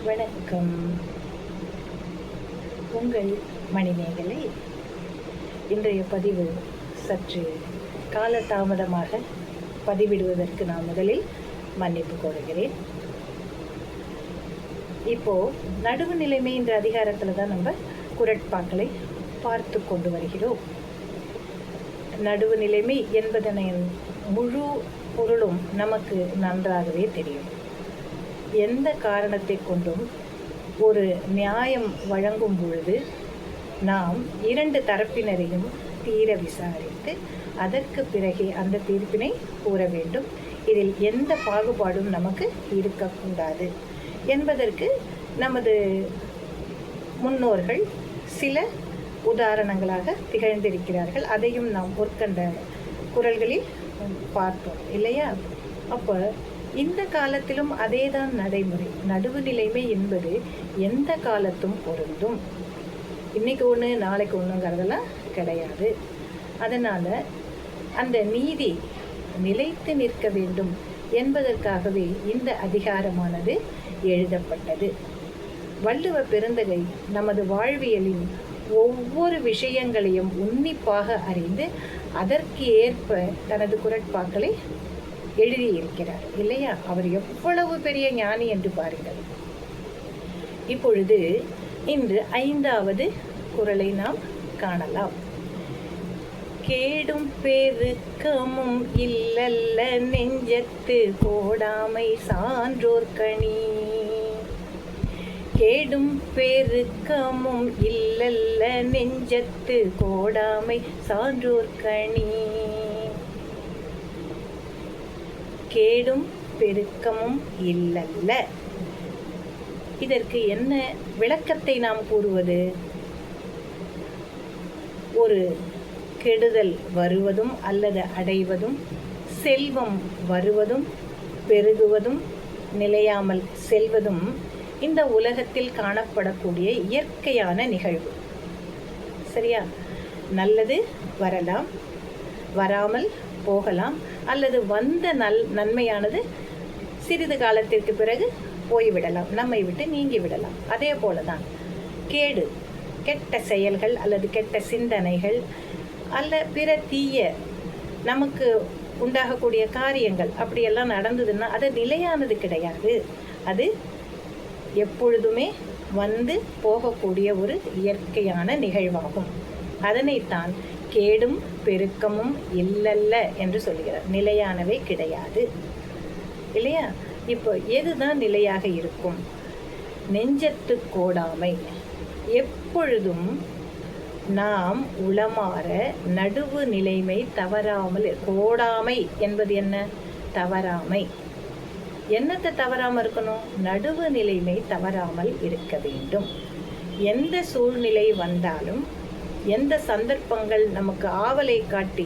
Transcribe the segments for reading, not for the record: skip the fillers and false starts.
வணக்கம். உங்கள் மணிமேகலை. இன்றைய பதிவு சற்று காலதாமதமாக பதிவிடுவதற்கு நான் முதலில் மன்னிப்பு கோருகிறேன். இப்போது நடுவு நிலைமை என்ற அதிகாரத்தில் தான் நம்ம குறட்பாக்களை பார்த்து கொண்டு வருகிறோம். நடுவு நிலைமை என்பதனை முழு பொருளும் நமக்கு நன்றாகவே தெரியும். எந்த காரணத்தை கொண்டும் ஒரு நியாயம் வழங்கும் பொழுது நாம் இரண்டு தரப்பினரையும் தீர விசாரித்து அதற்கு பிறகே அந்த தீர்ப்பினை கூற வேண்டும். இதில் எந்த பாகுபாடும் நமக்கு இருக்கக்கூடாது என்பதற்கு நமது முன்னோர்கள் சில உதாரணங்களாக திகழ்ந்திருக்கிறார்கள். அதையும் நாம் பொற்கண்ட குறள்களில் பார்த்தோம் இல்லையா? அப்போ இந்த காலத்திலும் அதேதான் நடைமுறை. நடுவு நிலைமை என்பது எந்த காலத்தும் பொருந்தும். இன்னைக்கு ஒன்று நாளைக்கு ஒன்றுங்கிறதெல்லாம் கிடையாது. அதனால் அந்த நீதி நிலைத்து நிற்க வேண்டும் என்பதற்காகவே இந்த அதிகாரமானது எழுதப்பட்டது. வள்ளுவ பெருந்தகை நமது வாழ்வியலின் ஒவ்வொரு விஷயங்களையும் உன்னிப்பாக அறிந்து அதற்கு ஏற்ப தனது குறட்பாக்களை எழுதியிருக்கிறார் இல்லையா? அவர் எவ்வளவு பெரிய ஞானி என்று பாருங்கள். இப்பொழுது இன்று 5வது குறளை நாம் காணலாம். கேடும் பெருக்கமும் இல்லல்ல நெஞ்சத்து கோடாமை சான்றோர் கணி. கேடும் பெருக்கமும் இல்லல்ல நெஞ்சத்து கோடாமை சான்றோர் கணி. கேடும் பெருக்கமும் இல்லல்ல. இதற்கு என்ன விளக்கத்தை நாம் கூறுவது? ஒரு கெடுதல் வருவதும் அல்லது அடைவதும், செல்வம் வருவதும் பெருகுவதும் நிலையாமல் செல்வதும் இந்த உலகத்தில் காணப்படக்கூடிய இயற்கையான நிகழ்வு. சரியா? நல்லது வரலாம், வராமல் போகலாம், அல்லது வந்த நன்மையானது சிறிது காலத்திற்கு பிறகு போய்விடலாம், நம்மை விட்டு நீங்கி விடலாம். அதே போலதான் கேடு, கெட்ட செயல்கள் அல்லது கெட்ட சிந்தனைகள் அல்ல பிற தீய நமக்கு உண்டாகக்கூடிய காரியங்கள் அப்படியெல்லாம் நடந்ததுன்னா அது நிலையானது கிடையாது. அது எப்பொழுதுமே வந்து போகக்கூடிய ஒரு இயற்கையான நிகழ்வாகும். அதனைத்தான் கேடும் பெருக்கமும் இல்லல்ல என்று சொல்கிறார். நிலையானவை கிடையாது இல்லையா? இப்போ எதுதான் நிலையாக இருக்கும்? நெஞ்சத்து கோடாமை. எப்பொழுதும் நாம் உளமாற நடுவு நிலைமை தவறாமல். கோடாமை என்பது என்ன? தவறாமை. என்னத்தை தவறாமல் இருக்கணும்? நடுவு நிலைமை தவறாமல் இருக்க வேண்டும். எந்த சூழ்நிலை வந்தாலும், எந்த சந்தர்ப்பங்கள் நமக்கு ஆவலை காட்டி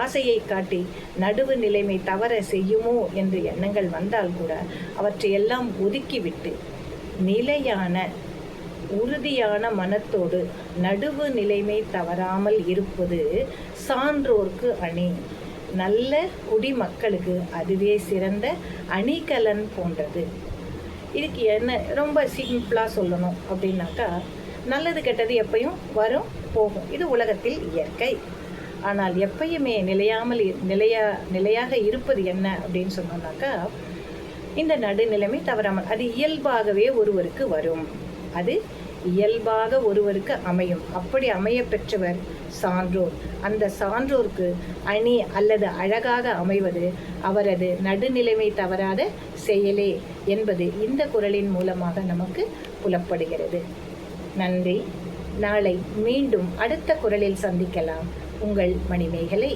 ஆசையை காட்டி நடுவு நிலைமை தவற செய்யுமோ என்று எண்ணங்கள் வந்தால் கூட அவற்றையெல்லாம் ஒதுக்கிவிட்டு நிலையான உறுதியான மனத்தோடு நடுவு நிலைமை தவறாமல் இருப்பது சான்றோர்க்கு அணி. நல்ல குடிமக்களுக்கு அதுவே சிறந்த அணிகலன் போன்றது. இதுக்கு என்ன ரொம்ப சிம்பிளாக சொல்லணும் அப்படின்னாக்கா, நல்லது கெட்டது எப்பயும் வரும் போகும். இது உலகத்தில் இயற்கை. ஆனால் எப்பயுமே நிலையாக இருப்பது என்ன அப்படின்னு சொன்னோம்னாக்கா, இந்த நடுநிலைமை தவறாமல் அது இயல்பாகவே ஒருவருக்கு வரும். அது இயல்பாக ஒருவருக்கு அமையும். அப்படி அமைய பெற்றவர் சான்றோர். அந்த சான்றோருக்கு அணி அல்லது அழகாக அமைவது அவரது நடுநிலைமை தவறாத செயலே என்பது இந்த குறளின் மூலமாக நமக்கு புலப்படுகிறது. நன்றி. நாளை மீண்டும் அடுத்த குறளில் சந்திக்கலாம். உங்கள் மணிமேகலை.